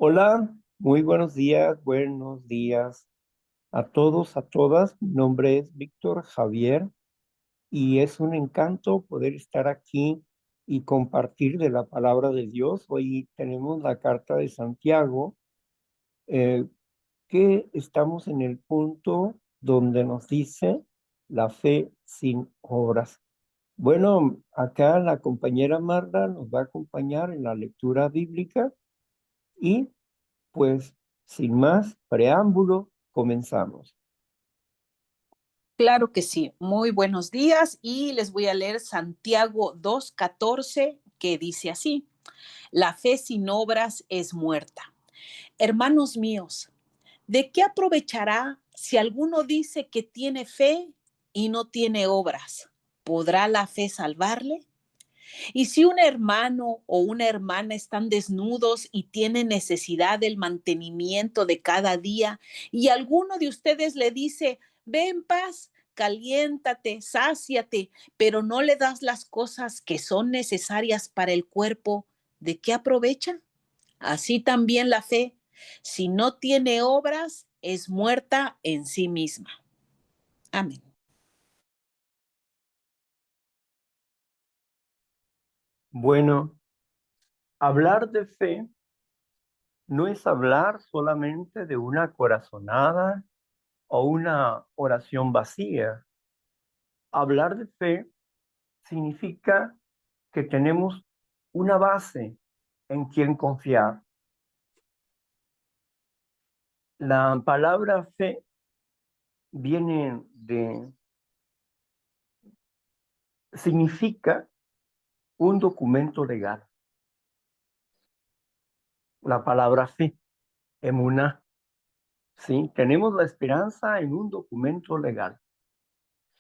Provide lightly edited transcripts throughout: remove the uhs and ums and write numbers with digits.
Hola, muy buenos días a todos, a todas. Mi nombre es Víctor Javier y es un encanto poder estar aquí y compartir de la palabra de Dios. Hoy tenemos la carta de Santiago, eh, que estamos en el punto donde nos dice la fe sin obras. Bueno, acá la compañera Marta nos va a acompañar en la lectura bíblica y pues, sin más preámbulo, comenzamos. Claro que sí. Muy buenos días y les voy a leer Santiago 2:14 que dice así: La fe sin obras es muerta. Hermanos míos, ¿de qué aprovechará si alguno dice que tiene fe y no tiene obras? ¿Podrá la fe salvarle? Y si un hermano o una hermana están desnudos y tienen necesidad del mantenimiento de cada día, y alguno de ustedes le dice, ve en paz, caliéntate, sáciate, pero no le das las cosas que son necesarias para el cuerpo, ¿de qué aprovecha? Así también la fe, si no tiene obras, es muerta en sí misma. Amén. Bueno, hablar de fe no es hablar solamente de una corazonada o una oración vacía. Hablar de fe significa que tenemos una base en quien confiar. La palabra fe viene significa un documento legal. La palabra fe, emuná. Sí, tenemos la esperanza en un documento legal.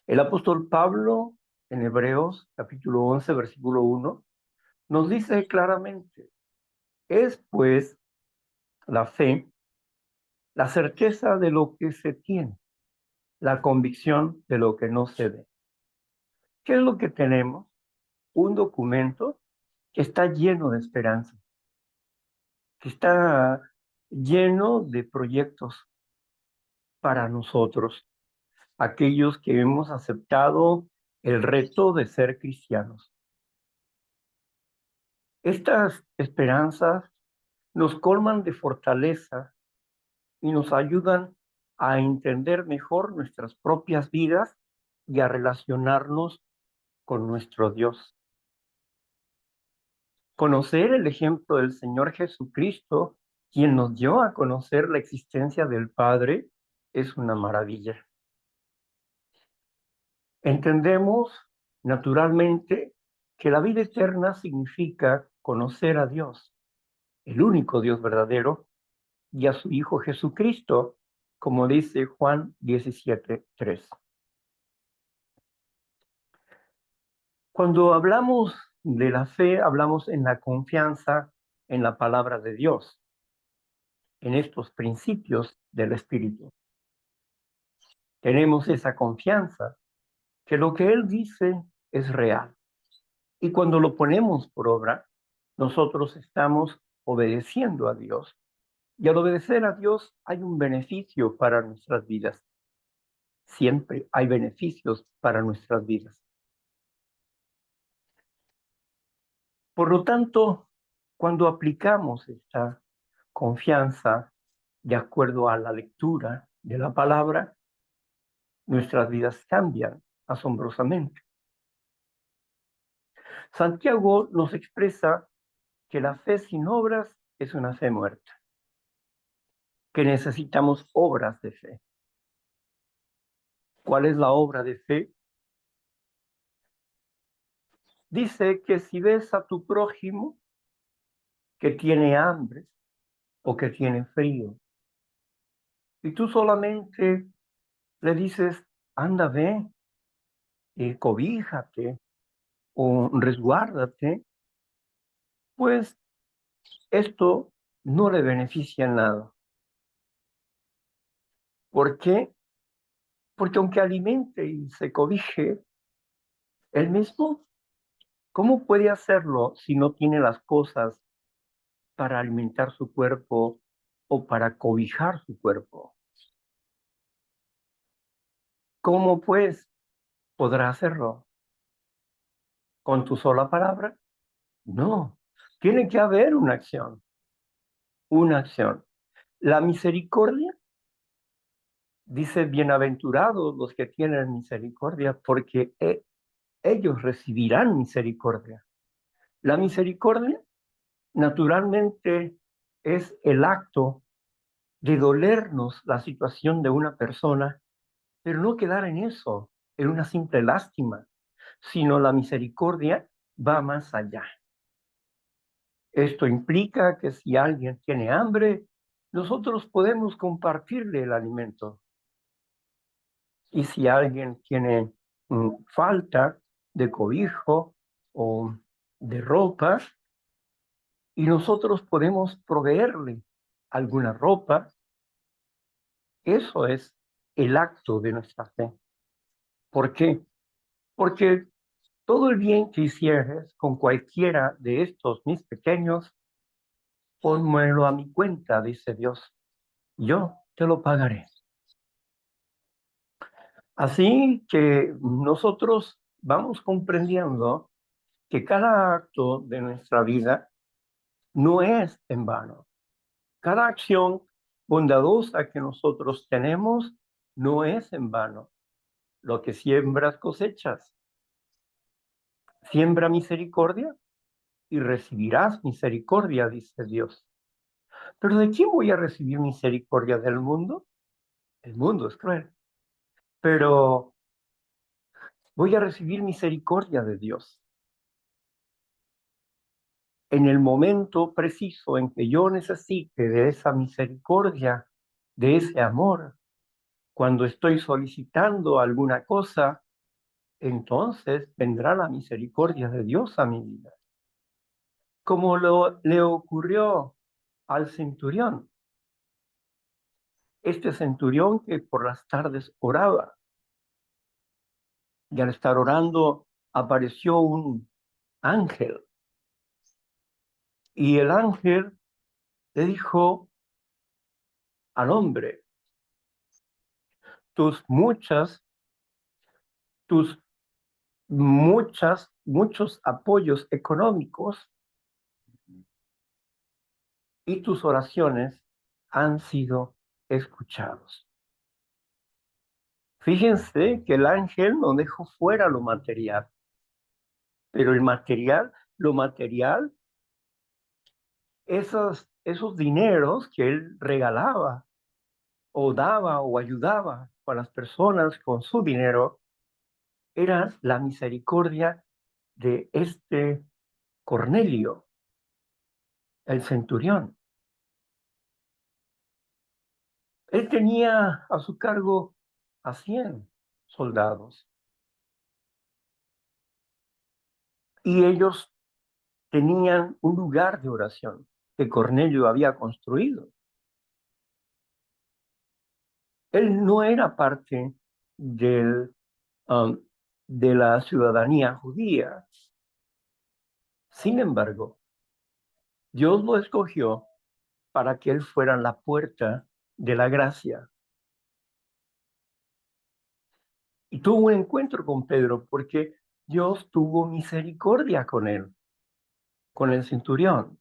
El apóstol Pablo, en Hebreos capítulo 11, versículo 1, nos dice claramente, es pues la fe, la certeza de lo que se tiene, la convicción de lo que no se ve. ¿Qué es lo que tenemos? Un documento que está lleno de esperanza, que está lleno de proyectos para nosotros, aquellos que hemos aceptado el reto de ser cristianos. Estas esperanzas nos colman de fortaleza y nos ayudan a entender mejor nuestras propias vidas y a relacionarnos con nuestro Dios. Conocer el ejemplo del Señor Jesucristo, quien nos dio a conocer la existencia del Padre, es una maravilla. Entendemos naturalmente que la vida eterna significa conocer a Dios, el único Dios verdadero, y a su Hijo Jesucristo, como dice Juan 17:3. Cuando hablamos de la fe, hablamos en la confianza en la palabra de Dios, en estos principios del Espíritu. Tenemos esa confianza que lo que Él dice es real. Y cuando lo ponemos por obra, nosotros estamos obedeciendo a Dios. Y al obedecer a Dios hay un beneficio para nuestras vidas. Siempre hay beneficios para nuestras vidas. Por lo tanto, cuando aplicamos esta confianza de acuerdo a la lectura de la palabra, nuestras vidas cambian asombrosamente. Santiago nos expresa que la fe sin obras es una fe muerta, que necesitamos obras de fe. ¿Cuál es la obra de fe? Dice que si ves a tu prójimo que tiene hambre o que tiene frío, y tú solamente le dices, anda, ve, cobíjate o resguárdate, pues esto no le beneficia en nada. ¿Por qué? Porque aunque alimente y se cobije, él mismo, ¿cómo puede hacerlo si no tiene las cosas para alimentar su cuerpo o para cobijar su cuerpo. ¿Cómo pues podrá hacerlo? ¿Con tu sola palabra? No, tiene que haber una acción, una acción. La misericordia, dice, bienaventurados los que tienen misericordia, porque ellos recibirán misericordia. La misericordia, naturalmente, es el acto de dolernos la situación de una persona, pero no quedar en eso, en una simple lástima, sino la misericordia va más allá. Esto implica que si alguien tiene hambre, nosotros podemos compartirle el alimento. Y si alguien tiene falta de cobijo o de ropa, y nosotros podemos proveerle alguna ropa, eso es el acto de nuestra fe. ¿Por qué? Porque todo el bien que hicieres con cualquiera de estos mis pequeños, pónmelo a mi cuenta, dice Dios. Yo te lo pagaré. Así que nosotros vamos comprendiendo que cada acto de nuestra vida no es en vano. Cada acción bondadosa que nosotros tenemos no es en vano. Lo que siembras cosechas. Siembra misericordia y recibirás misericordia, dice Dios. ¿Pero de quién voy a recibir misericordia? ¿Del mundo? El mundo es cruel. Pero voy a recibir misericordia de Dios. En el momento preciso en que yo necesite de esa misericordia, de ese amor, cuando estoy solicitando alguna cosa, entonces vendrá la misericordia de Dios a mi vida. Como le ocurrió al centurión. Este centurión que por las tardes oraba, y al estar orando apareció un ángel, y el ángel le dijo al hombre, tus muchos apoyos económicos y tus oraciones han sido escuchados. Fíjense que el ángel no dejó fuera lo material, pero lo material, esos dineros que él regalaba o daba o ayudaba a las personas con su dinero, era la misericordia de este Cornelio, el centurión. Él tenía a su cargo a 100 soldados y ellos tenían un lugar de oración que Cornelio había construido. Él no era parte del, um, de la ciudadanía judía. Sin embargo, Dios lo escogió para que él fuera la puerta de la gracia. Y tuvo un encuentro con Pedro porque Dios tuvo misericordia con él, con el centurión.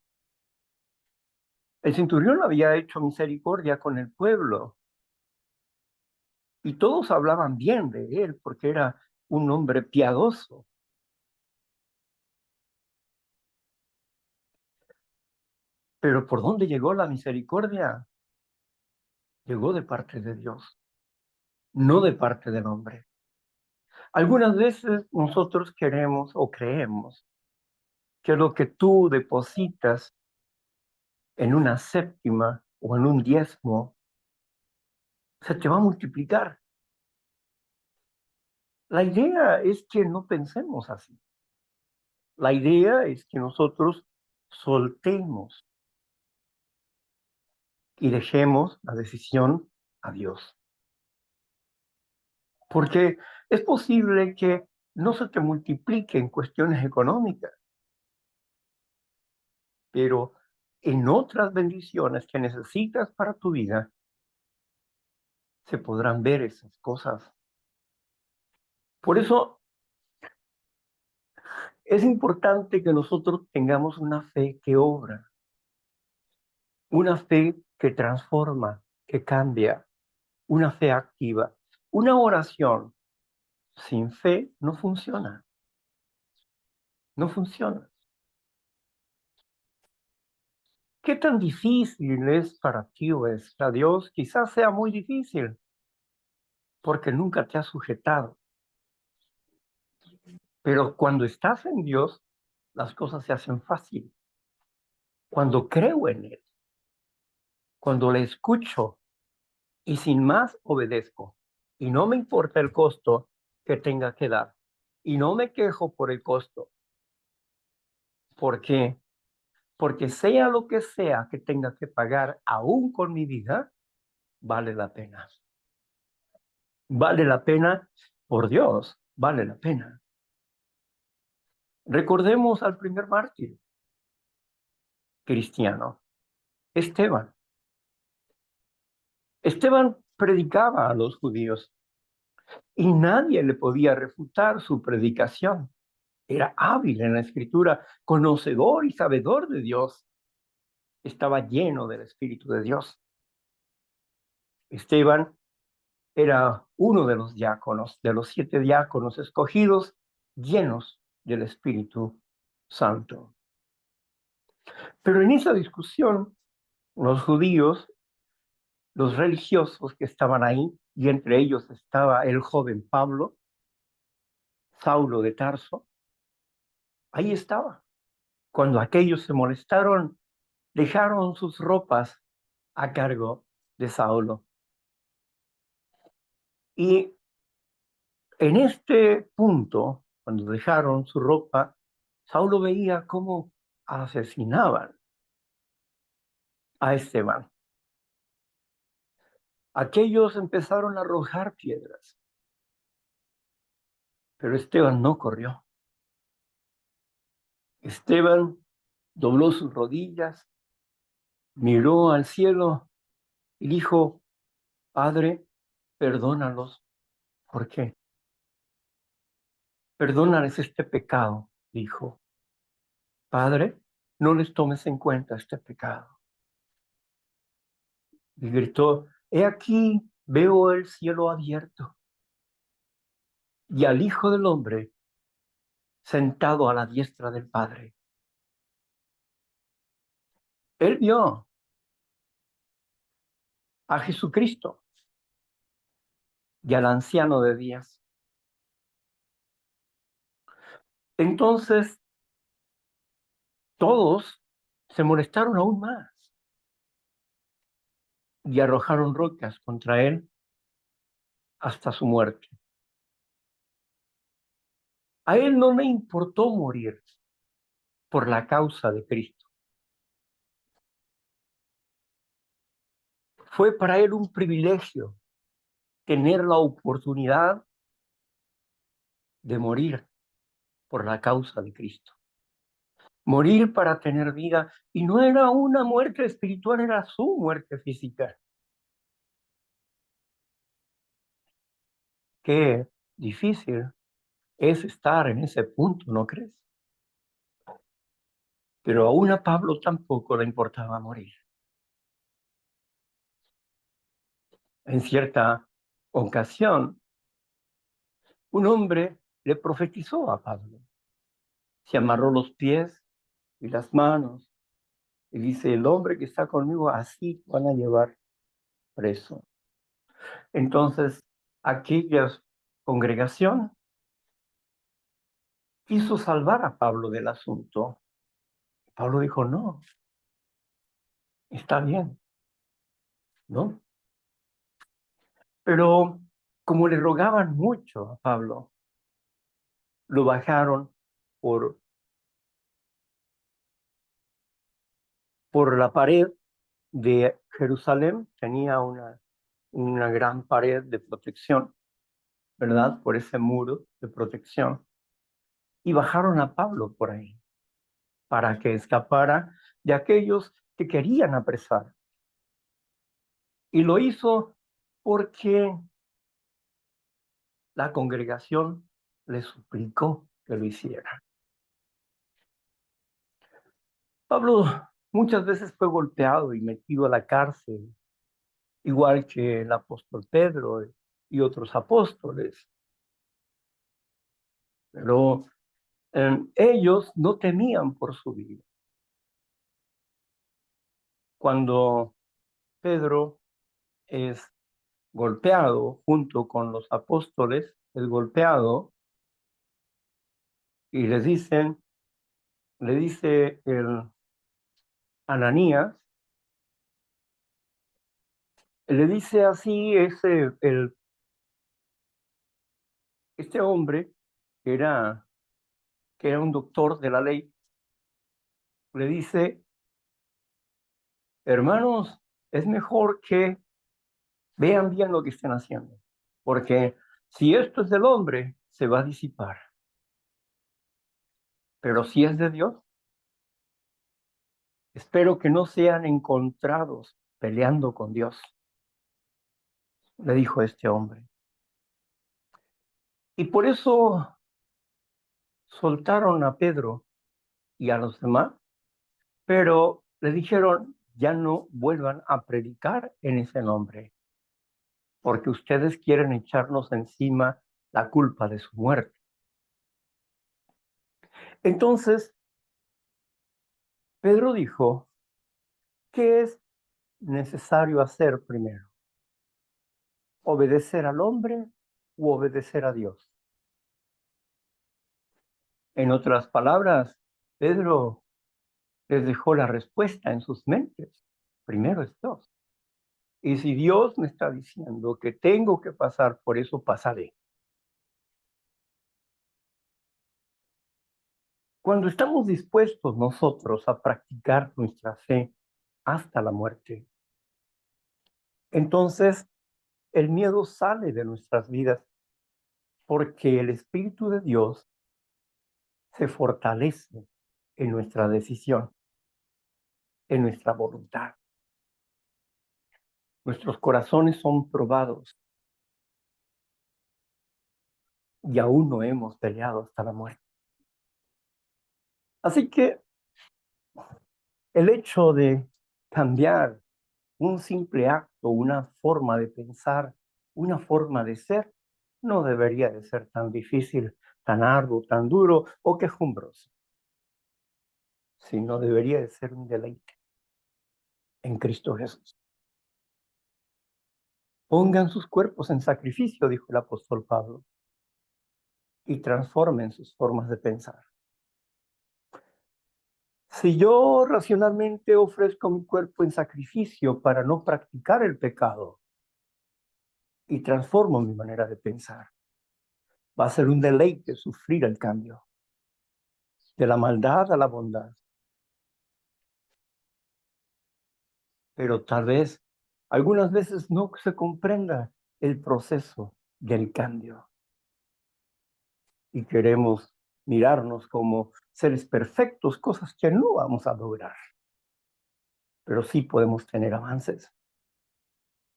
El centurión había hecho misericordia con el pueblo y todos hablaban bien de él porque era un hombre piadoso. Pero ¿por dónde llegó la misericordia? Llegó de parte de Dios, no de parte del hombre. Algunas veces nosotros queremos o creemos que lo que tú depositas en una séptima o en un diezmo se te va a multiplicar. La idea es que no pensemos así. La idea es que nosotros soltemos y dejemos la decisión a Dios. Porque es posible que no se te multiplique en cuestiones económicas, pero en otras bendiciones que necesitas para tu vida, se podrán ver esas cosas. Por eso es importante que nosotros tengamos una fe que obra, una fe que transforma, que cambia, una fe activa. Una oración sin fe no funciona, no funciona. ¿Qué tan difícil es para ti obedecer a Dios? Quizás sea muy difícil porque nunca te has sujetado. Pero cuando estás en Dios, las cosas se hacen fácil. Cuando creo en Él, cuando le escucho y sin más obedezco, y no me importa el costo que tenga que dar, y no me quejo por el costo. ¿Por qué? Porque sea lo que sea que tenga que pagar, aún con mi vida, vale la pena. Vale la pena, por Dios, vale la pena. Recordemos al primer mártir cristiano, Esteban. Esteban predicaba a los judíos y nadie le podía refutar su predicación. Era hábil en la escritura, conocedor y sabedor de Dios. Estaba lleno del Espíritu de Dios. Esteban era uno de los diáconos, de los 7 diáconos escogidos, llenos del Espíritu Santo. Pero en esa discusión, los judíos, los religiosos que estaban ahí, y entre ellos estaba el joven Pablo, Saulo de Tarso, ahí estaba. Cuando aquellos se molestaron, dejaron sus ropas a cargo de Saulo. Y en este punto, cuando dejaron su ropa, Saulo veía cómo asesinaban a Esteban. Aquellos empezaron a arrojar piedras, pero Esteban no corrió. Esteban dobló sus rodillas, miró al cielo y dijo, Padre, perdónalos. ¿Por qué? Perdónales este pecado, dijo. Padre, no les tomes en cuenta este pecado. Y gritó, he aquí, veo el cielo abierto y al Hijo del Hombre sentado a la diestra del Padre. Él vio a Jesucristo y al anciano de días. Entonces, todos se molestaron aún más y arrojaron rocas contra él hasta su muerte. A él no le importó morir por la causa de Cristo. Fue para él un privilegio tener la oportunidad de morir por la causa de Cristo. Morir para tener vida. Y no era una muerte espiritual, era su muerte física. Qué difícil es estar en ese punto, ¿no crees? Pero aún a Pablo tampoco le importaba morir. En cierta ocasión, un hombre le profetizó a Pablo. Se amarró los pies y las manos y dice, el hombre que está conmigo así van a llevar preso. Entonces, aquella congregación quiso salvar a Pablo del asunto. Pablo dijo, no, está bien, ¿no? Pero como le rogaban mucho a Pablo, lo bajaron por, por la pared de Jerusalén. Tenía una gran pared de protección, ¿verdad? Por ese muro de protección. Y bajaron a Pablo por ahí para que escapara de aquellos que querían apresar. Y lo hizo porque la congregación le suplicó que lo hiciera. Pablo muchas veces fue golpeado y metido a la cárcel, igual que el apóstol Pedro y otros apóstoles. Pero ellos no temían por su vida. Cuando Pedro es golpeado junto con los apóstoles, es golpeado y le dice el Ananías, le dice así este hombre que era un doctor de la ley, le dice, hermanos, es mejor que vean bien lo que estén haciendo, porque si esto es del hombre, se va a disipar, pero si es de Dios, espero que no sean encontrados peleando con Dios, le dijo este hombre. Y por eso soltaron a Pedro y a los demás, pero le dijeron, ya no vuelvan a predicar en ese nombre, porque ustedes quieren echarnos encima la culpa de su muerte. Entonces, Pedro dijo, ¿qué es necesario hacer primero? ¿Obedecer al hombre u obedecer a Dios? En otras palabras, Pedro les dejó la respuesta en sus mentes. Primero es Dios. Y si Dios me está diciendo que tengo que pasar por eso, pasaré. Cuando estamos dispuestos nosotros a practicar nuestra fe hasta la muerte, entonces el miedo sale de nuestras vidas porque el Espíritu de Dios se fortalece en nuestra decisión, en nuestra voluntad. Nuestros corazones son probados y aún no hemos peleado hasta la muerte. Así que el hecho de cambiar un simple acto, una forma de pensar, una forma de ser, no debería de ser tan difícil, tan arduo, tan duro o quejumbroso, sino debería de ser un deleite en Cristo Jesús. Pongan sus cuerpos en sacrificio, dijo el apóstol Pablo, y transformen sus formas de pensar. Si yo racionalmente ofrezco mi cuerpo en sacrificio para no practicar el pecado y transformo mi manera de pensar, va a ser un deleite sufrir el cambio de la maldad a la bondad. Pero tal vez algunas veces no se comprenda el proceso del cambio y queremos mirarnos como seres perfectos, cosas que no vamos a lograr, pero sí podemos tener avances.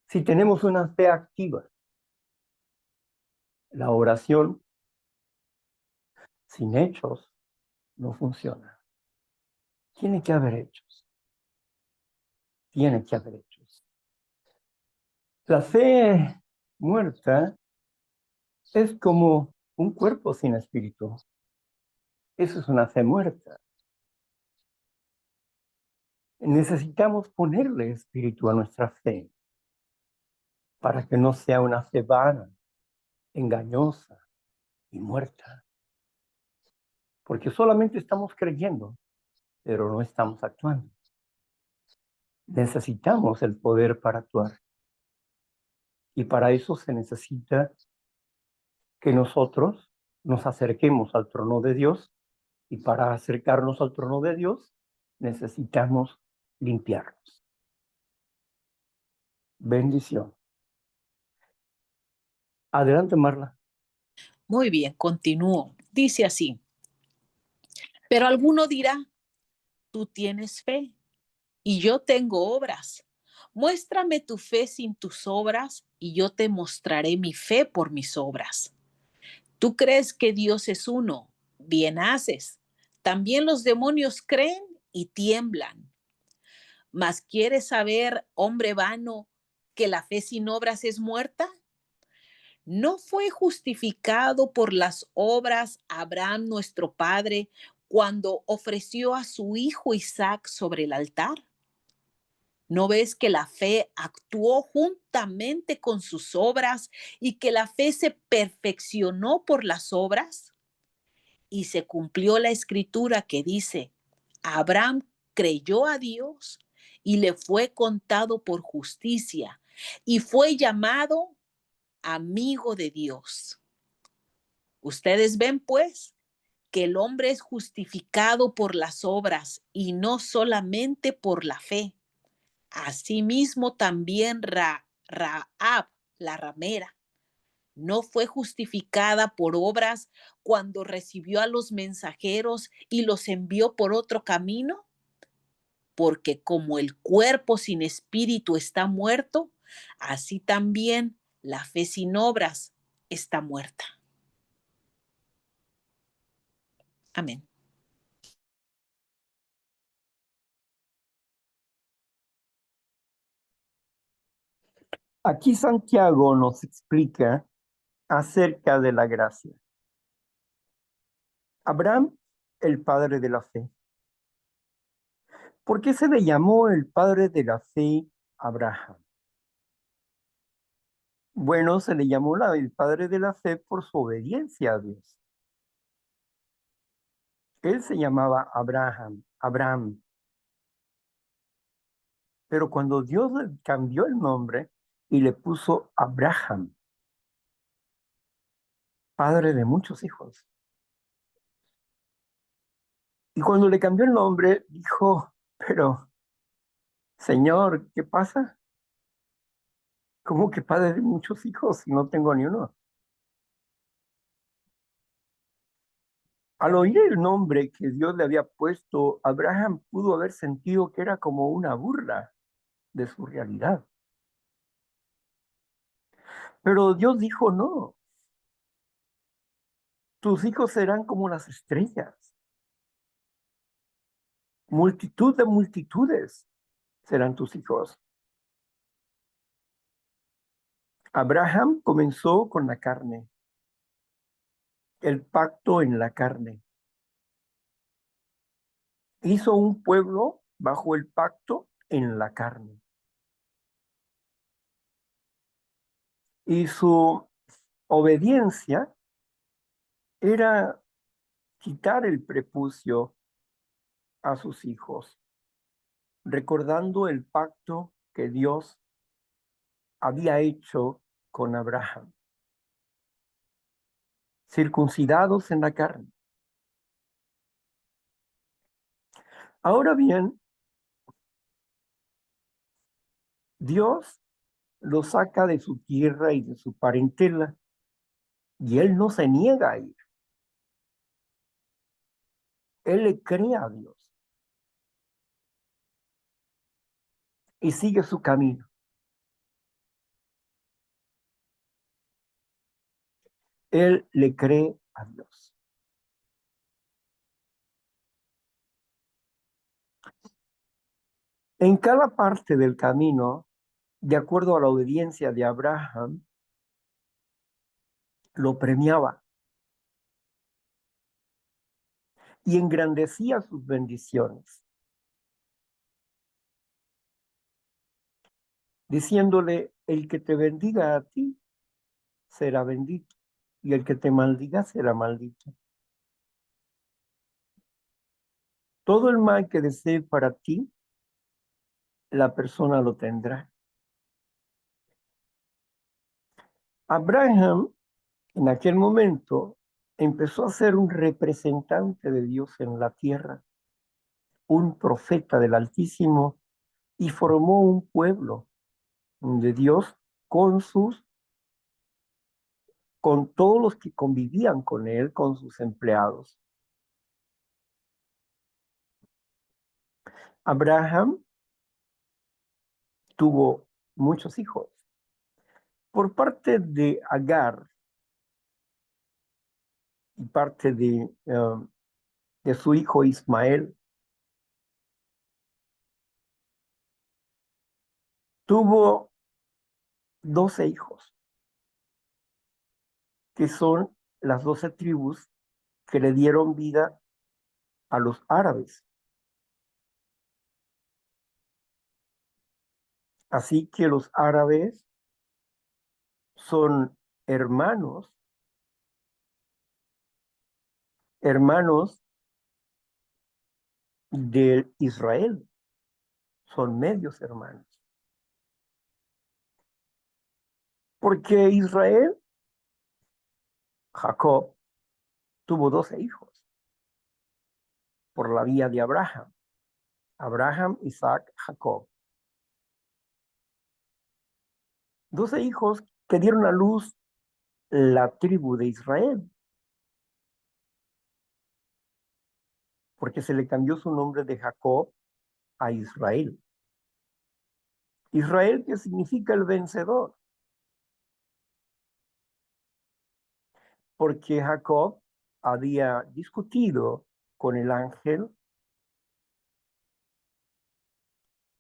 Si tenemos una fe activa, la oración sin hechos no funciona. Tiene que haber hechos. Tiene que haber hechos. La fe muerta es como un cuerpo sin espíritu. Eso es una fe muerta. Necesitamos ponerle espíritu a nuestra fe para que no sea una fe vana, engañosa y muerta. Porque solamente estamos creyendo, pero no estamos actuando. Necesitamos el poder para actuar. Y para eso se necesita que nosotros nos acerquemos al trono de Dios. Y para acercarnos al trono de Dios, necesitamos limpiarnos. Bendición. Adelante, Marla. Muy bien, continúo. Dice así, pero alguno dirá, tú tienes fe y yo tengo obras. Muéstrame tu fe sin tus obras y yo te mostraré mi fe por mis obras. Tú crees que Dios es uno, bien haces. También los demonios creen y tiemblan. Mas ¿quieres saber, hombre vano, que la fe sin obras es muerta? ¿No fue justificado por las obras Abraham nuestro padre cuando ofreció a su hijo Isaac sobre el altar? ¿No ves que la fe actuó juntamente con sus obras y que la fe se perfeccionó por las obras? Y se cumplió la escritura que dice, Abraham creyó a Dios y le fue contado por justicia y fue llamado amigo de Dios. Ustedes ven pues que el hombre es justificado por las obras y no solamente por la fe. Asimismo también Rahab, la ramera, no fue justificada por obras cuando recibió a los mensajeros y los envió por otro camino, porque como el cuerpo sin espíritu está muerto, así también la fe sin obras está muerta. Amén. Aquí Santiago nos explica acerca de la gracia. Abraham, el padre de la fe. ¿Por qué se le llamó el padre de la fe Abraham? Bueno, se le llamó el padre de la fe por su obediencia a Dios. Él se llamaba Abraham. Pero cuando Dios le cambió el nombre y le puso Abraham, padre de muchos hijos. Y cuando le cambió el nombre, dijo, pero, Señor, ¿qué pasa? ¿Cómo que padre de muchos hijos si no tengo ni uno? Al oír el nombre que Dios le había puesto, Abraham pudo haber sentido que era como una burla de su realidad. Pero Dios dijo, no, tus hijos serán como las estrellas, multitud de multitudes serán tus hijos. Abraham comenzó con la carne, el pacto en la carne. Hizo un pueblo bajo el pacto en la carne. Y su obediencia era quitar el prepucio a sus hijos, recordando el pacto que Dios había hecho con Abraham. Circuncidados en la carne. Ahora bien, Dios lo saca de su tierra y de su parentela, y él no se niega a ir. Él le cree a Dios y sigue su camino. Él le cree a Dios. En cada parte del camino, de acuerdo a la obediencia de Abraham, lo premiaba y engrandecía sus bendiciones, diciéndole, el que te bendiga a ti será bendito, y el que te maldiga será maldito. Todo el mal que desee para ti, la persona lo tendrá. Abraham, en aquel momento, empezó a ser un representante de Dios en la tierra, un profeta del Altísimo, y formó un pueblo de Dios con con todos los que convivían con él, con sus empleados. Abraham tuvo muchos hijos. Por parte de Agar y parte de su hijo Ismael, tuvo 12 hijos, que son las 12 tribus que le dieron vida a los árabes. Así que los árabes son hermanos, hermanos de Israel, son medios hermanos. Porque Israel, Jacob, tuvo 12 hijos por la vía de Abraham. Abraham, Isaac, Jacob. 12 hijos que dieron a luz la tribu de Israel, porque se le cambió su nombre de Jacob a Israel. Israel, que significa el vencedor, porque Jacob había discutido con el ángel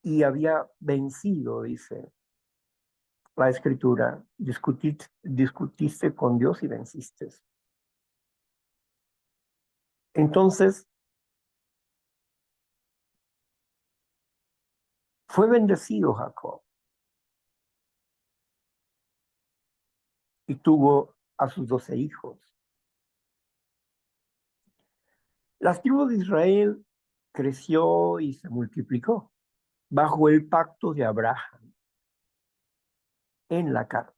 y había vencido, dice la escritura, discutiste con Dios y venciste. Entonces, fue bendecido Jacob y tuvo a sus 12 hijos. Las tribus de Israel creció y se multiplicó bajo el pacto de Abraham en la carne.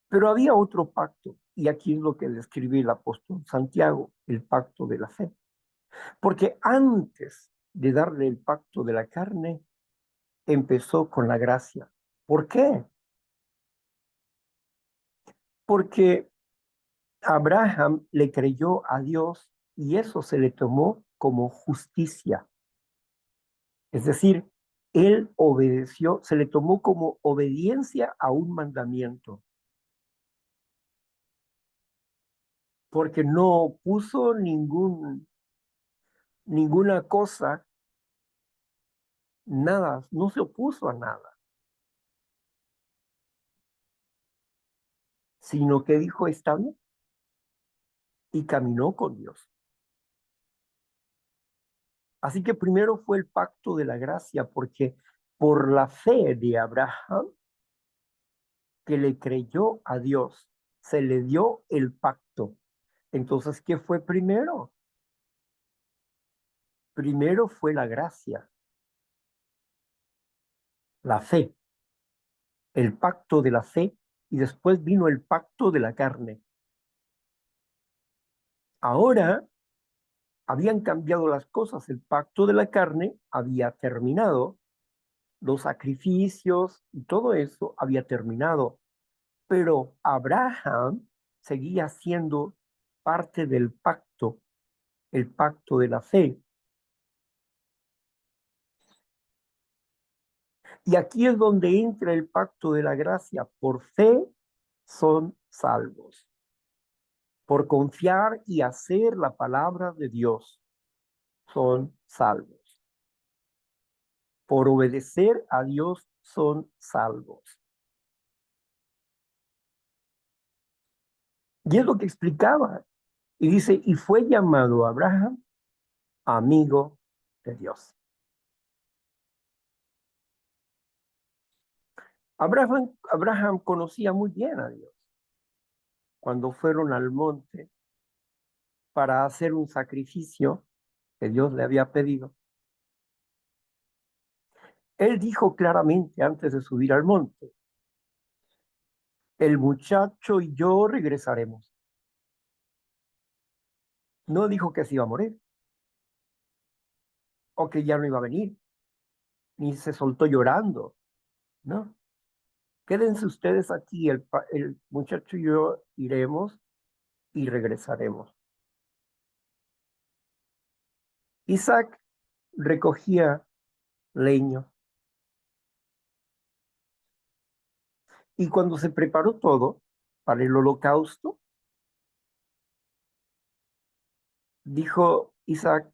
Pero había otro pacto, y aquí es lo que describe el apóstol Santiago, el pacto de la fe. Porque antes de darle el pacto de la carne, empezó con la gracia. ¿Por qué? Porque Abraham le creyó a Dios y eso se le tomó como justicia. Es decir, él obedeció, se le tomó como obediencia a un mandamiento, porque no puso ninguna cosa, nada, no se opuso a nada, sino que dijo está bien y caminó con Dios. Así que primero fue el pacto de la gracia, porque por la fe de Abraham, que le creyó a Dios, se le dio el pacto. Entonces, ¿qué fue primero? Primero fue la gracia, la fe, el pacto de la fe, y después vino el pacto de la carne. Ahora habían cambiado las cosas, el pacto de la carne había terminado, los sacrificios y todo eso había terminado, pero Abraham seguía siendo parte del pacto, el pacto de la fe. Y aquí es donde entra el pacto de la gracia. Por fe son salvos. Por confiar y hacer la palabra de Dios son salvos. Por obedecer a Dios son salvos. Y es lo que explicaba. Y dice, y fue llamado Abraham amigo de Dios. Abraham conocía muy bien a Dios. Cuando fueron al monte para hacer un sacrificio que Dios le había pedido, él dijo claramente antes de subir al monte, el muchacho y yo regresaremos. No dijo que se iba a morir o que ya no iba a venir, ni se soltó llorando, ¿no? Quédense ustedes aquí, el muchacho y yo iremos y regresaremos. Isaac recogía leño Y cuando se preparó todo para el holocausto, dijo Isaac,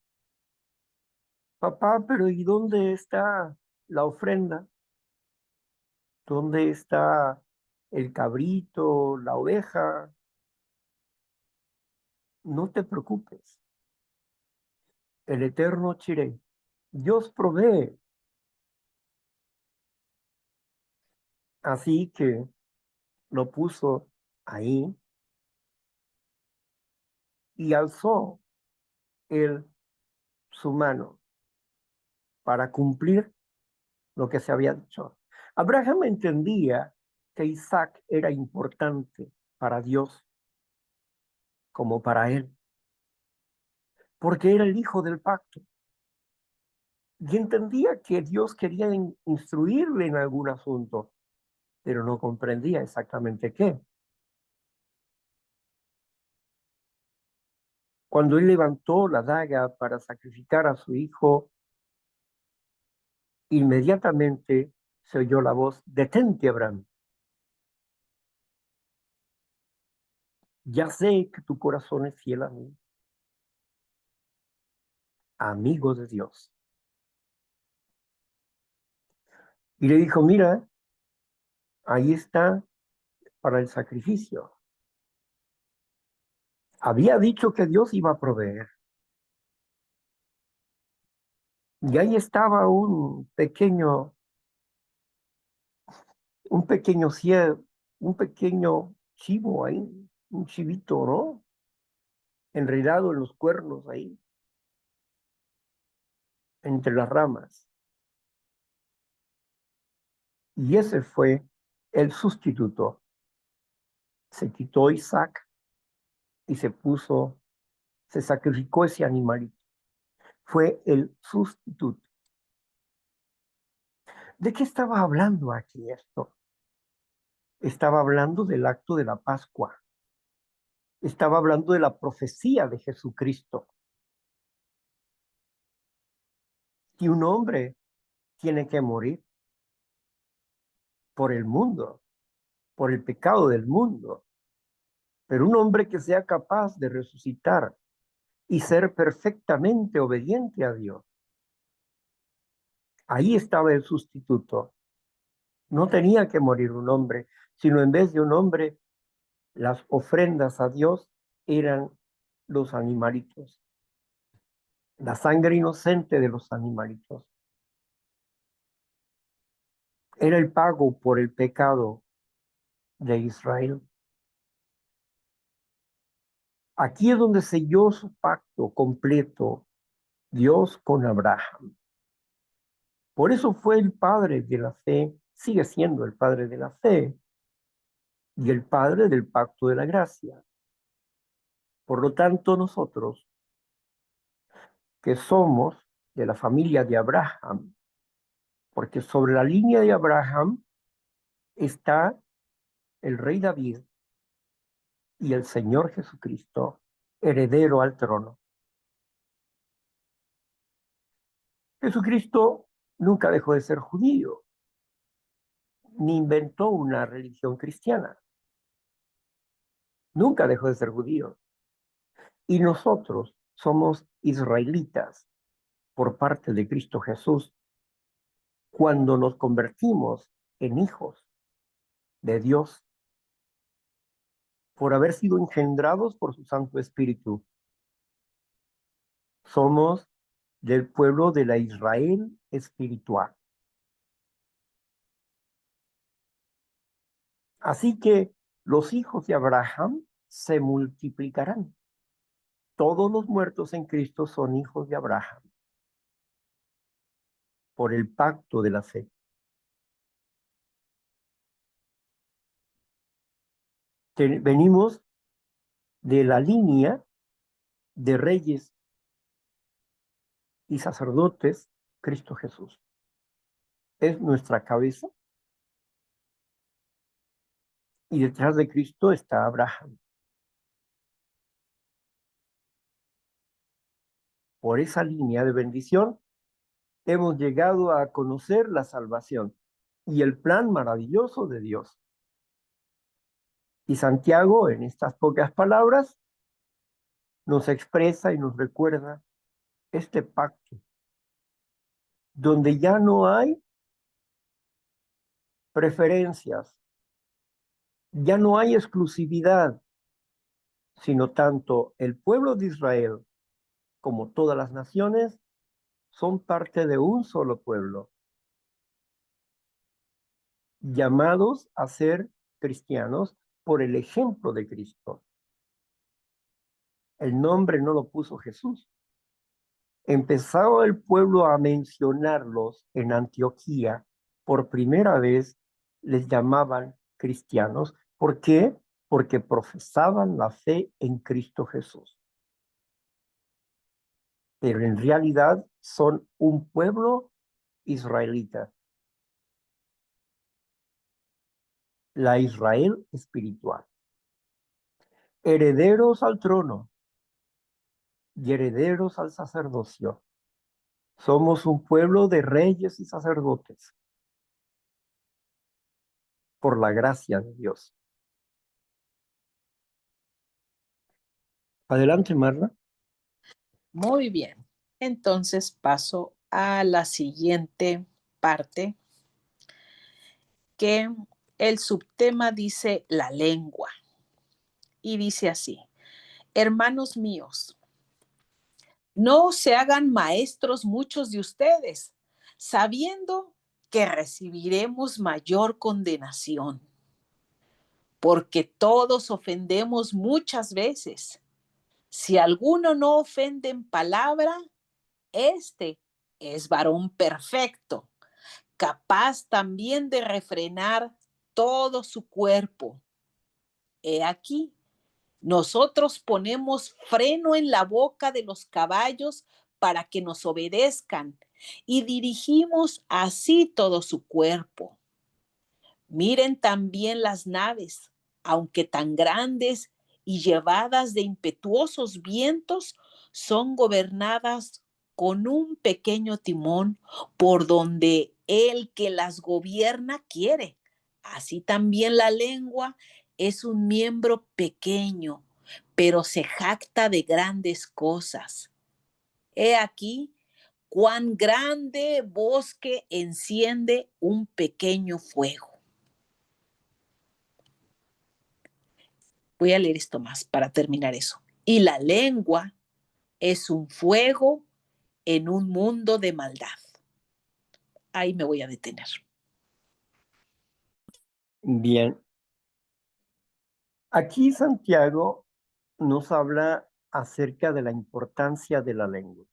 papá, pero ¿y dónde está la ofrenda? ¿Dónde está el cabrito, la oveja? No te preocupes, el eterno Chiré, Dios provee. Así que lo puso ahí y alzó él su mano para cumplir lo que se había dicho. Abraham entendía que Isaac era importante para Dios como para él, porque era el hijo del pacto. Y entendía que Dios quería instruirle en algún asunto, pero no comprendía exactamente qué. Cuando él levantó la daga para sacrificar a su hijo, inmediatamente se oyó la voz, detente, Abraham. Ya sé que tu corazón es fiel a mí, amigo de Dios. Y le dijo, mira, ahí está para el sacrificio. Había dicho que Dios iba a proveer. Y ahí estaba un pequeño ciervo, un pequeño chivo ahí, un chivito, ¿no? Enredado en los cuernos ahí, entre las ramas. Y ese fue el sustituto. Se quitó Isaac y se sacrificó ese animalito. Fue el sustituto. ¿De qué estaba hablando aquí esto? Estaba hablando del acto de la Pascua. Estaba hablando de la profecía de Jesucristo. Que un hombre tiene que morir por el mundo, por el pecado del mundo, pero un hombre que sea capaz de resucitar y ser perfectamente obediente a Dios. Ahí estaba el sustituto. No tenía que morir un hombre, sino en vez de un hombre, las ofrendas a Dios eran los animalitos, la sangre inocente de los animalitos. Era el pago por el pecado de Israel. Aquí es donde selló su pacto completo Dios con Abraham. Por eso fue el padre de la fe, sigue siendo el padre de la fe y el padre del pacto de la gracia. Por lo tanto, nosotros que somos de la familia de Abraham, porque sobre la línea de Abraham está el rey David y el Señor Jesucristo, heredero al trono. Jesucristo nunca dejó de ser judío, ni inventó una religión cristiana. Nunca dejó de ser judío. Y nosotros somos israelitas por parte de Cristo Jesús cuando nos convertimos en hijos de Dios por haber sido engendrados por su Santo Espíritu. Somos del pueblo de la Israel espiritual. Así que los hijos de Abraham se multiplicarán. Todos los muertos en Cristo son hijos de Abraham por el pacto de la fe. Venimos de la línea de reyes y sacerdotes, Cristo Jesús. Es nuestra cabeza y detrás de Cristo está Abraham. Por esa línea de bendición hemos llegado a conocer la salvación y el plan maravilloso de Dios. Y Santiago, en estas pocas palabras, nos expresa y nos recuerda este pacto, donde ya no hay preferencias, ya no hay exclusividad, sino tanto el pueblo de Israel como todas las naciones son parte de un solo pueblo, llamados a ser cristianos por el ejemplo de Cristo. El nombre no lo puso Jesús. Empezó el pueblo a mencionarlos en Antioquía. Por primera vez les llamaban cristianos. ¿Por qué? Porque profesaban la fe en Cristo Jesús. Pero en realidad son un pueblo israelita, la Israel espiritual, herederos al trono y herederos al sacerdocio. Somos un pueblo de reyes y sacerdotes por la gracia de Dios. Adelante, Marla. Muy bien. Entonces paso a la siguiente parte, que el subtema dice la lengua. Y dice así: hermanos míos, no se hagan maestros muchos de ustedes, sabiendo que recibiremos mayor condenación, porque todos ofendemos muchas veces. Si alguno no ofende en palabra, este es varón perfecto, capaz también de refrenar todo su cuerpo. He aquí, nosotros ponemos freno en la boca de los caballos para que nos obedezcan y dirigimos así todo su cuerpo. Miren también las naves, aunque tan grandes y llevadas de impetuosos vientos, son gobernadas con un pequeño timón por donde el que las gobierna quiere. Así también la lengua es un miembro pequeño, pero se jacta de grandes cosas. He aquí cuán grande bosque enciende un pequeño fuego. Voy a leer esto más para terminar eso. Y la lengua es un fuego en un mundo de maldad. Ahí me voy a detener. Bien, aquí Santiago nos habla acerca de la importancia de la lengua.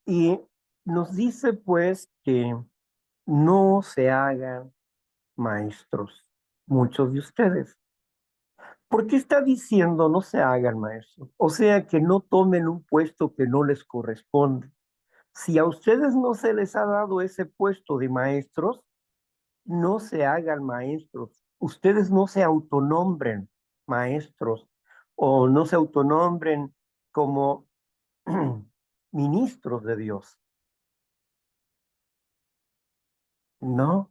Y nos dice pues que no se hagan maestros, muchos de ustedes. ¿Por qué está diciendo no se hagan maestros? O sea, que no tomen un puesto que no les corresponde. Si a ustedes no se les ha dado ese puesto de maestros, no se hagan maestros. Ustedes no se autonombren maestros o no se autonombren como ministros de Dios. No,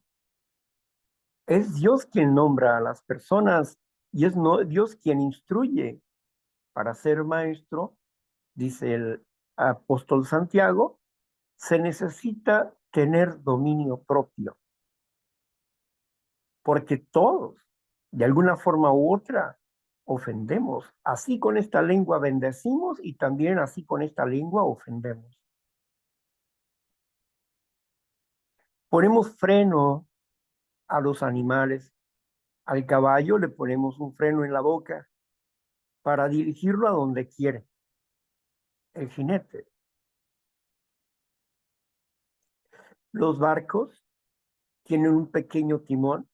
es Dios quien nombra a las personas y es no, Dios quien instruye. Para ser maestro, dice el apóstol Santiago, se necesita tener dominio propio, porque todos, de alguna forma u otra, ofendemos. Así con esta lengua bendecimos y también así con esta lengua ofendemos. Ponemos freno a los animales. Al caballo le ponemos un freno en la boca para dirigirlo a donde quiere. El jinete. Los barcos tienen un pequeño timón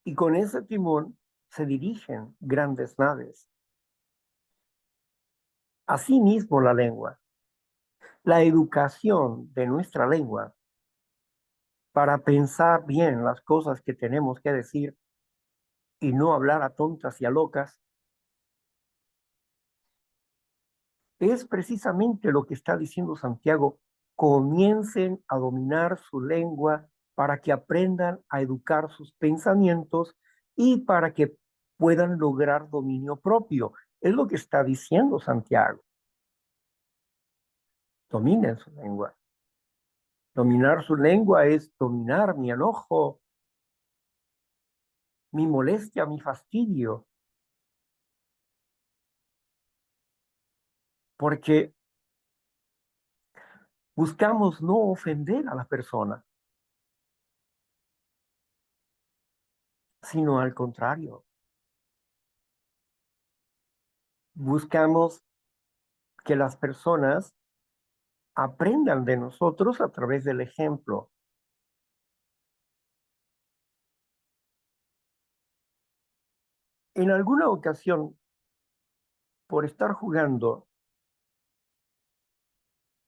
y con ese timón se dirigen grandes naves. Asimismo la lengua. La educación de nuestra lengua para pensar bien las cosas que tenemos que decir y no hablar a tontas y a locas, es precisamente lo que está diciendo Santiago. Comiencen a dominar su lengua para que aprendan a educar sus pensamientos y para que puedan lograr dominio propio. Es lo que está diciendo Santiago. Dominen su lengua. Dominar su lengua es dominar mi enojo, mi molestia, mi fastidio, porque buscamos no ofender a la persona, sino al contrario. Buscamos que las personas aprendan de nosotros a través del ejemplo. En alguna ocasión, por estar jugando,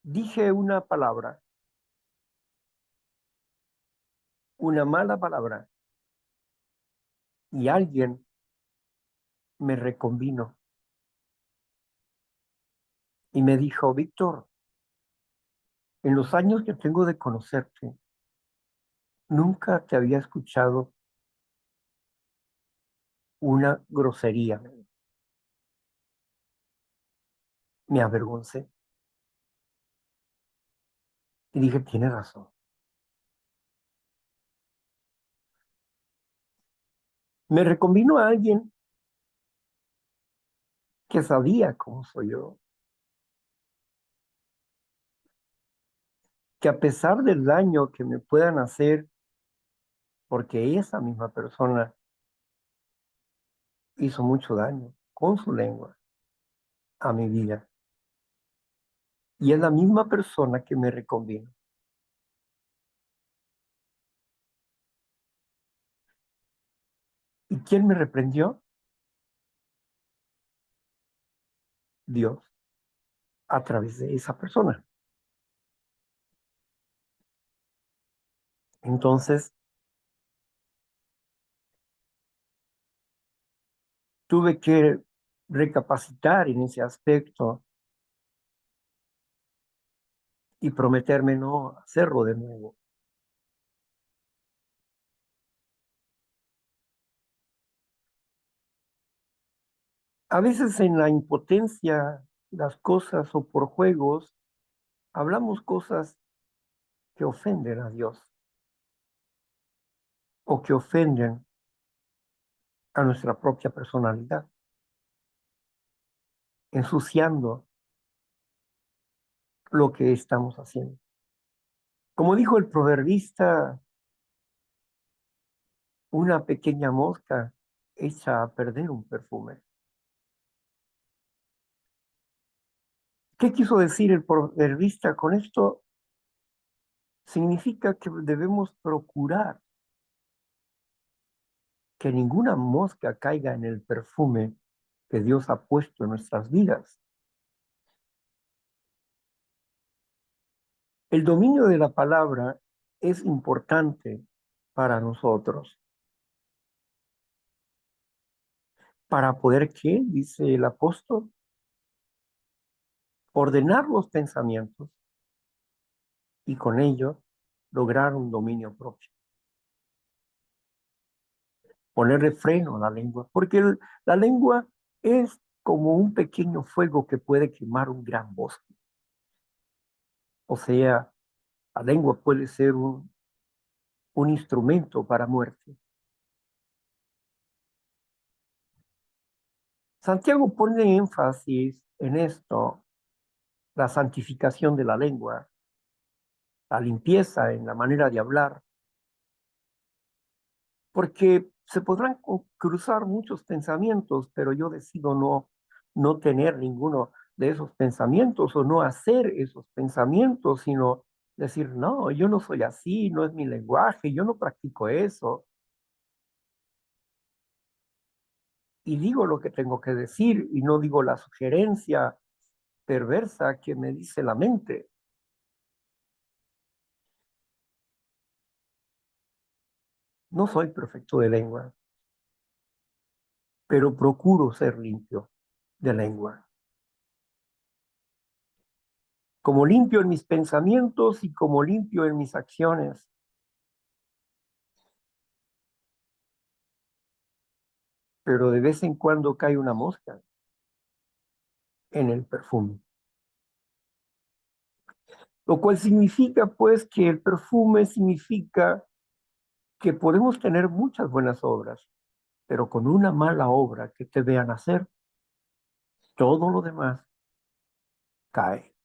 dije una mala palabra, y alguien me reconvino y me dijo, Víctor, en los años que tengo de conocerte, nunca te había escuchado una grosería. Me avergoncé y dije, tiene razón. Me reconvino a alguien que sabía cómo soy yo, que a pesar del daño que me puedan hacer, porque esa misma persona hizo mucho daño con su lengua a mi vida, y es la misma persona que me reconvino. ¿Y quién me reprendió? Dios, a través de esa persona. Entonces, tuve que recapacitar en ese aspecto y prometerme no hacerlo de nuevo. A veces en la impotencia, las cosas o por juegos, hablamos cosas que ofenden a Dios o que ofenden a nuestra propia personalidad, ensuciando lo que estamos haciendo. Como dijo el proverbista, una pequeña mosca echa a perder un perfume. ¿Qué quiso decir el proverbista con esto? Significa que debemos procurar que ninguna mosca caiga en el perfume que Dios ha puesto en nuestras vidas. El dominio de la palabra es importante para nosotros. Para poder, ¿qué? Dice el apóstol, ordenar los pensamientos y con ello lograr un dominio propio. Ponerle freno a la lengua, porque la lengua es como un pequeño fuego que puede quemar un gran bosque. O sea, la lengua puede ser un instrumento para muerte. Santiago pone énfasis en esto, la santificación de la lengua, la limpieza en la manera de hablar, porque se podrán cruzar muchos pensamientos, pero yo decido no tener ninguno de esos pensamientos o no hacer esos pensamientos, sino decir, no, yo no soy así, no es mi lenguaje, yo no practico eso. Y digo lo que tengo que decir y no digo la sugerencia perversa que me dice la mente. No soy perfecto de lengua, pero procuro ser limpio de lengua. Como limpio en mis pensamientos y como limpio en mis acciones. pero de vez en cuando cae una mosca en el perfume. Lo cual significa pues que el perfume significa que podemos tener muchas buenas obras, pero con una mala obra que te vean hacer, todo lo demás cae.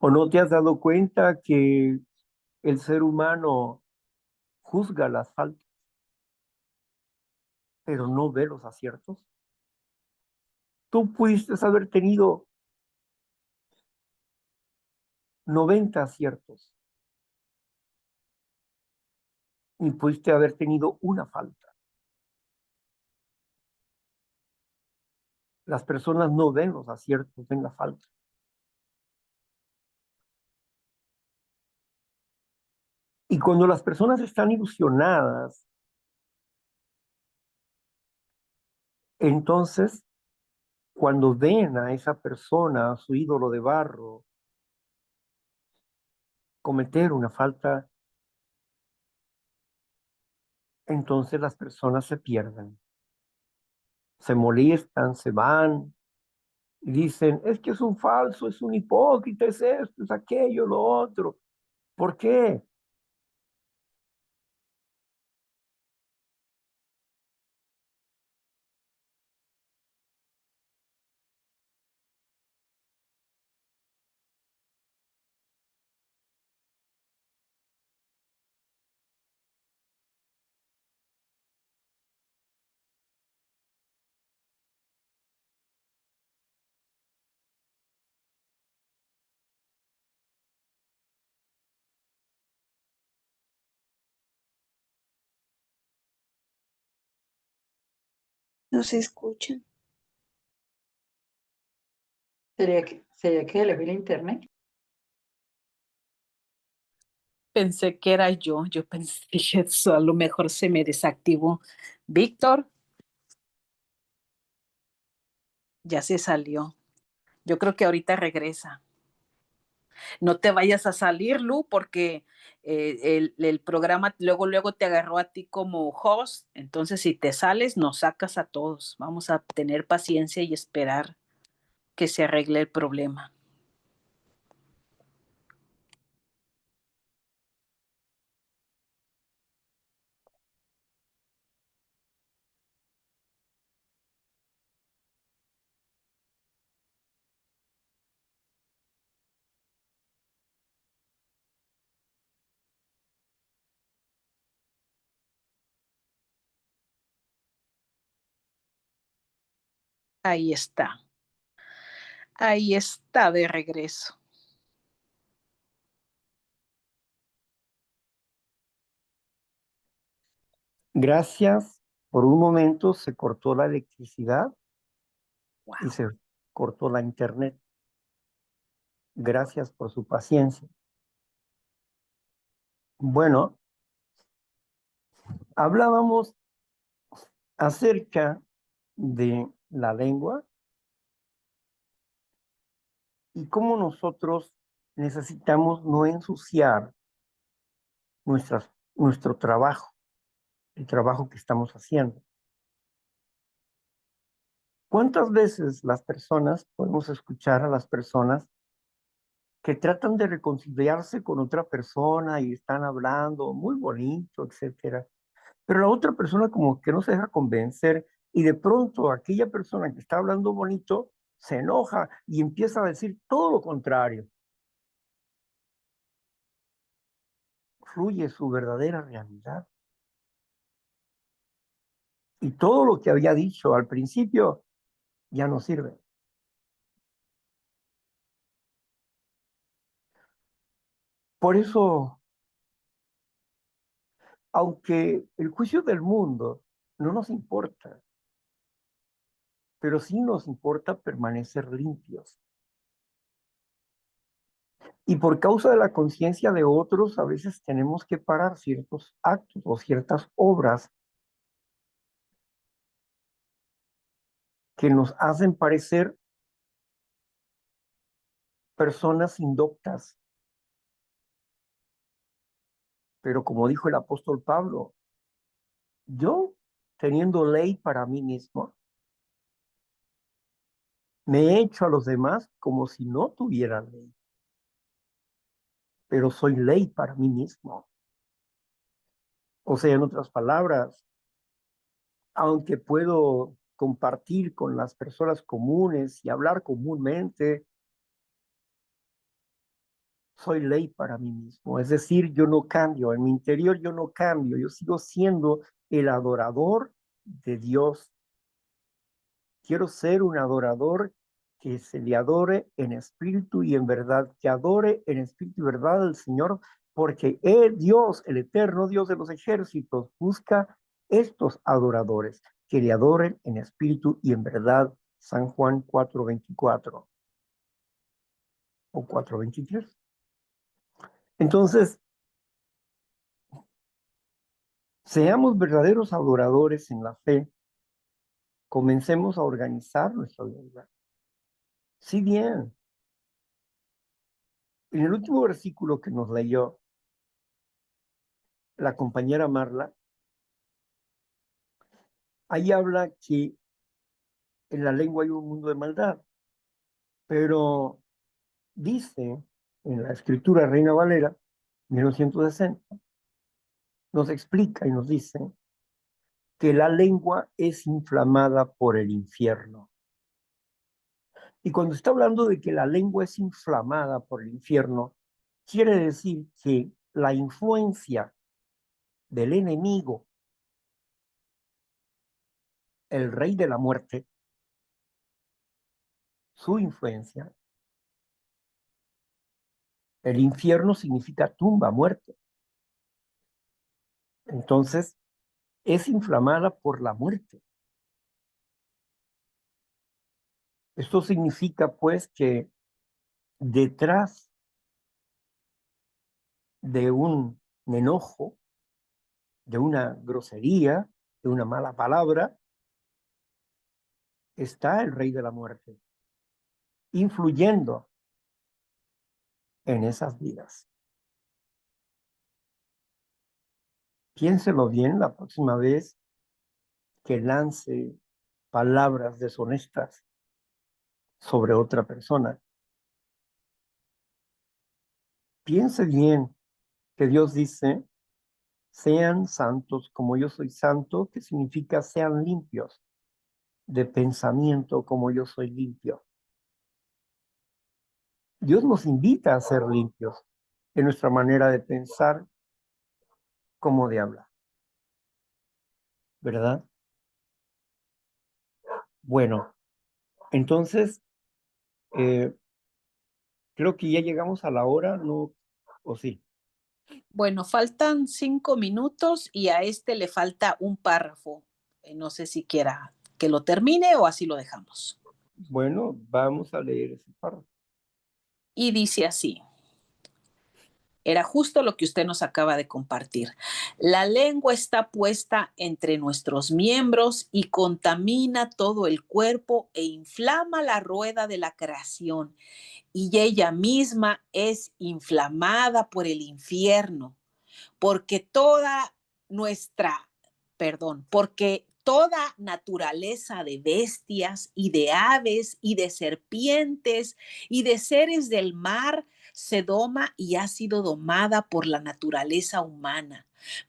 ¿O no te has dado cuenta que el ser humano juzga las faltas, pero no ve los aciertos? Tú pudiste haber tenido 90 aciertos y pudiste haber tenido una falta. Las personas no ven los aciertos, ven la falta. Y cuando las personas están ilusionadas, entonces, cuando ven a esa persona, a su ídolo de barro, cometer una falta, entonces las personas se pierden, se molestan, se van y dicen, es que es un falso, es un hipócrita, es esto, es aquello, lo otro. ¿Por qué? No se escucha. ¿Sería que le vi el internet? Pensé que era yo. Yo pensé que eso a lo mejor se me desactivó. Víctor, ya se salió. Yo creo que ahorita regresa. No te vayas a salir, Lu, porque el programa luego te agarró a ti como host. Entonces, si te sales, nos sacas a todos. Vamos a tener paciencia y esperar que se arregle el problema. Ahí está. Ahí está de regreso. Gracias. Por un momento se cortó la electricidad Wow. y se cortó la internet. Gracias por su paciencia. Bueno, hablábamos acerca de la lengua y cómo nosotros necesitamos no ensuciar nuestro trabajo, el trabajo que estamos haciendo. ¿Cuántas veces las personas, podemos escuchar a las personas que tratan de reconciliarse con otra persona y están hablando muy bonito, etcétera? Pero la otra persona como que no se deja convencer y de pronto aquella persona que está hablando bonito se enoja y empieza a decir todo lo contrario. Fluye su verdadera realidad. Y todo lo que había dicho al principio ya no sirve. Por eso, aunque el juicio del mundo no nos importa, pero sí nos importa permanecer limpios. Y por causa de la conciencia de otros, a veces tenemos que parar ciertos actos o ciertas obras que nos hacen parecer personas indoctas. Pero como dijo el apóstol Pablo, yo teniendo ley para mí mismo, me he hecho a los demás como si no tuviera ley, pero soy ley para mí mismo. O sea, en otras palabras, aunque puedo compartir con las personas comunes y hablar comúnmente, soy ley para mí mismo. Es decir, yo no cambio, en mi interior yo no cambio, yo sigo siendo el adorador de Dios. Quiero ser un adorador que se le adore en espíritu y en verdad, que adore en espíritu y verdad al Señor, porque Dios, el eterno Dios de los ejércitos, busca estos adoradores que le adoren en espíritu y en verdad. San Juan 4:24 o 4:23. Entonces, seamos verdaderos adoradores en la fe, comencemos a organizar nuestra vida. Si bien, en el último versículo que nos leyó la compañera Marla, ahí habla que en la lengua hay un mundo de maldad, pero dice en la escritura Reina Valera, 1960, nos explica y nos dice que la lengua es inflamada por el infierno. Y cuando está hablando de que la lengua es inflamada por el infierno, quiere decir que la influencia del enemigo, el rey de la muerte, su influencia, el infierno significa tumba, muerte. Entonces, es inflamada por la muerte. Esto significa, pues, que detrás de un enojo, de una grosería, de una mala palabra, está el rey de la muerte, influyendo en esas vidas. Piénselo bien la próxima vez que lance palabras deshonestas sobre otra persona. Piense bien que Dios dice, sean santos como yo soy santo, que significa sean limpios de pensamiento como yo soy limpio. Dios nos invita a ser limpios en nuestra manera de pensar como de hablar, ¿verdad? Bueno, entonces, creo que ya llegamos a la hora, ¿no? ¿O sí? Bueno, faltan 5 minutos y a este le falta un párrafo. No sé si quiera que lo termine o así lo dejamos. Bueno, vamos a leer ese párrafo. Y dice así. Era justo lo que usted nos acaba de compartir. La lengua está puesta entre nuestros miembros y contamina todo el cuerpo e inflama la rueda de la creación. Y ella misma es inflamada por el infierno, porque porque toda naturaleza de bestias y de aves y de serpientes y de seres del mar se doma y ha sido domada por la naturaleza humana.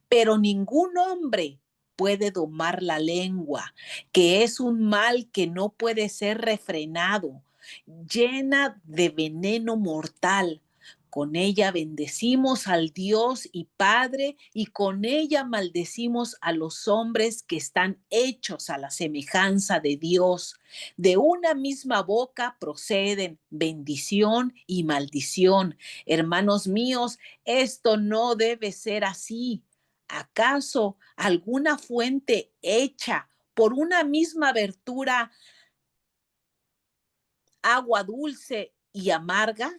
Pero ningún hombre puede domar la lengua, que es un mal que no puede ser refrenado, llena de veneno mortal. Con ella bendecimos al Dios y Padre, y con ella maldecimos a los hombres que están hechos a la semejanza de Dios. De una misma boca proceden bendición y maldición. Hermanos míos, esto no debe ser así. ¿Acaso alguna fuente hecha por una misma abertura, agua dulce y amarga?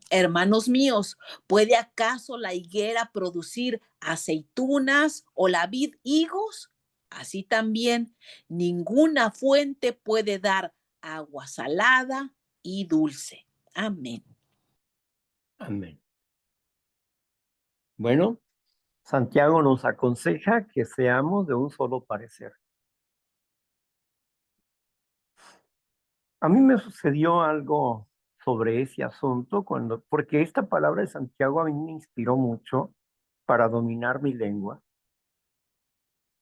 Hermanos míos, ¿puede acaso la higuera producir aceitunas o la vid higos? Así también, ninguna fuente puede dar agua salada y dulce. Amén. Amén. Bueno, Santiago nos aconseja que seamos de un solo parecer. A mí me sucedió algo sobre ese asunto porque esta palabra de Santiago a mí me inspiró mucho para dominar mi lengua.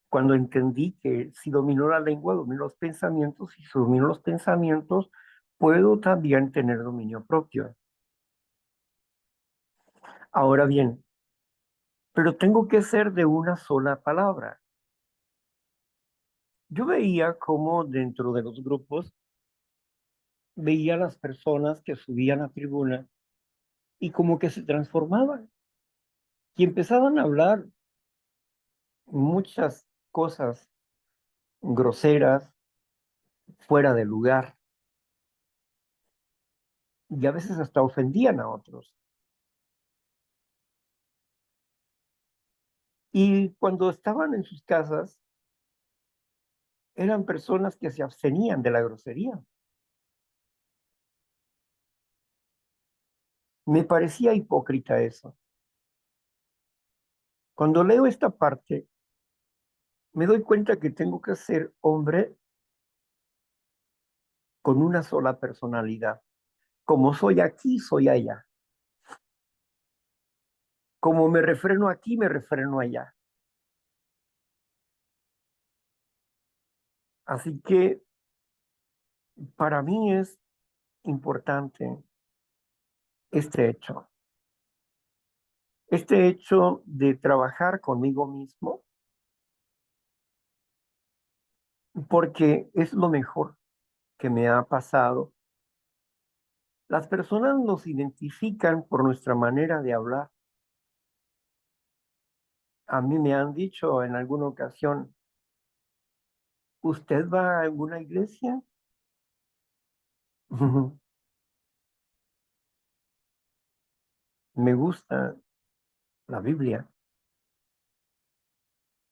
Cuando entendí que si domino la lengua, domino los pensamientos, y si domino los pensamientos, puedo también tener dominio propio. Ahora bien, pero tengo que ser de una sola palabra. Yo veía cómo dentro de los grupos, veía a las personas que subían a tribuna y como que se transformaban y empezaban a hablar muchas cosas groseras, fuera de lugar, y a veces hasta ofendían a otros. Y cuando estaban en sus casas, eran personas que se abstenían de la grosería. Me parecía hipócrita eso. Cuando leo esta parte, me doy cuenta que tengo que ser hombre con una sola personalidad. Como soy aquí, soy allá. Como me refreno aquí, me refreno allá. Así que para mí es importante este hecho. Este hecho de trabajar conmigo mismo, porque es lo mejor que me ha pasado. Las personas nos identifican por nuestra manera de hablar. A mí me han dicho en alguna ocasión, ¿usted va a alguna iglesia? Me gusta la Biblia.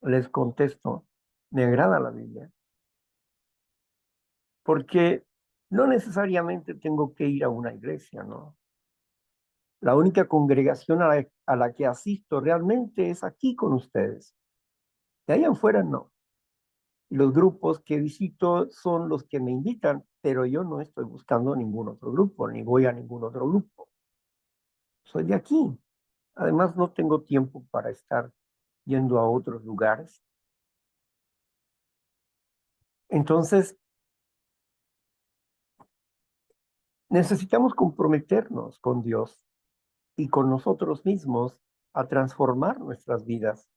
Les contesto, me agrada la Biblia. Porque no necesariamente tengo que ir a una iglesia, ¿no? La única congregación a la que asisto realmente es aquí con ustedes. De ahí afuera no. Los grupos que visito son los que me invitan, pero yo no estoy buscando ningún otro grupo, ni voy a ningún otro grupo. Soy de aquí. Además, no tengo tiempo para estar yendo a otros lugares. Entonces, necesitamos comprometernos con Dios y con nosotros mismos a transformar nuestras vidas.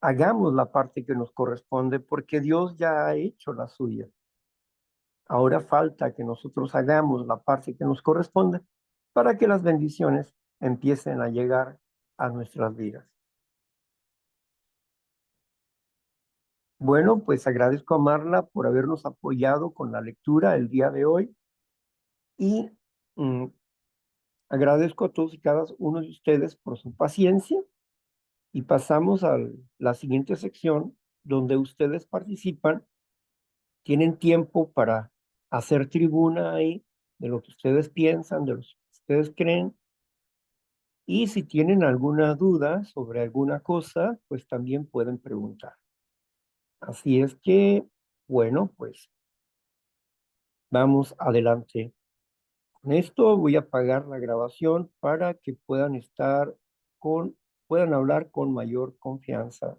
Hagamos la parte que nos corresponde porque Dios ya ha hecho la suya. Ahora falta que nosotros hagamos la parte que nos corresponde para que las bendiciones empiecen a llegar a nuestras vidas. Bueno, pues agradezco a Marla por habernos apoyado con la lectura el día de hoy y agradezco a todos y cada uno de ustedes por su paciencia y pasamos a la siguiente sección donde ustedes participan, tienen tiempo para hacer tribuna ahí de lo que ustedes piensan, de lo que ustedes creen. Y si tienen alguna duda sobre alguna cosa, pues también pueden preguntar. Así es que, bueno, pues vamos adelante. Con esto voy a apagar la grabación para que puedan hablar con mayor confianza.